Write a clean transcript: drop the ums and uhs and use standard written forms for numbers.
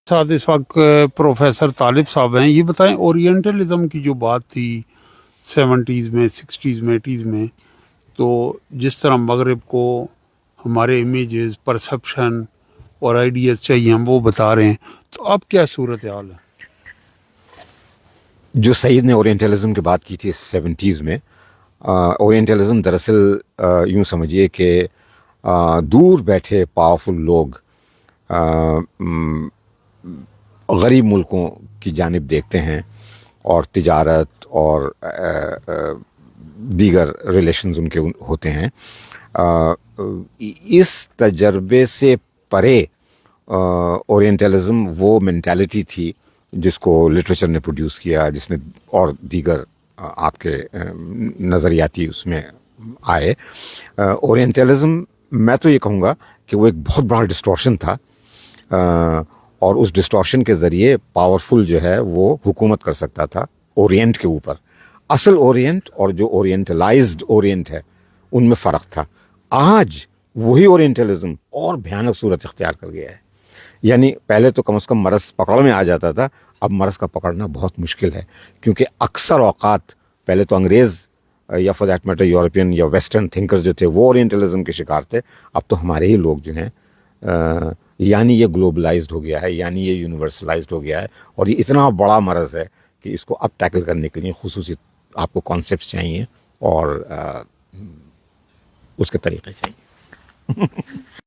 साथ इस वक्त प्रोफेसर तालिब साहब हैं। ये बताएं, ओरिएंटलिज्म की जो बात थी 70s में, 60s में, 80s में, तो जिस तरह मगरब को हमारे इमेजेस, परसेप्शन और आइडियाज़ चाहिए, हम वो बता रहे हैं, तो अब क्या सूरत हाल है? जो सईद ने ओरिएंटलिज्म की बात की थी 70s में, ओरिएंटलिज्म दरअसल यूँ समझिए कि दूर बैठे पावरफुल लोग गरीब मुल्कों की जानिब देखते हैं और तिजारत और दीगर रिलेशंस उनके होते हैं। इस तजर्बे से परे ओरिएंटलिज्म वो मेंटालिटी थी जिसको लिटरेचर ने प्रोड्यूस किया, जिसने और दीगर आपके नज़रियाती उसमें आए। ओरिएंटलिज्म, मैं तो ये कहूँगा कि वो एक बहुत बड़ा डिस्टॉर्शन था, और उस डिस्टॉर्शन के ज़रिए पावरफुल जो है वो हुकूमत कर सकता था ओरिएंट के ऊपर। असल ओरिएंट और जो ओरिएंटलाइज्ड ओरिएंट है उनमें फ़र्क था। आज वही ओरिएंटलिज्म और भयानक सूरत इख्तियार कर गया है। यानी पहले तो कम से कम मरज़ पकड़ में आ जाता था, अब मरज़ का पकड़ना बहुत मुश्किल है, क्योंकि अक्सर औक़ात पहले तो अंग्रेज़ या फॉर दैट मैटर यूरोपियन या वेस्टर्न थिंकर्स जो थे वो ओरिएंटलिज्म के शिकार थे। अब तो हमारे ही लोग जो हैं, यानी ये ग्लोबलाइज्ड हो गया है, यानी ये यूनिवर्सलाइज्ड हो गया है, और ये इतना बड़ा मरज़ है कि इसको अब टैकल करने के लिए खुसूसी आपको कॉन्सेप्ट्स चाहिए और उसके तरीक़े चाहिए।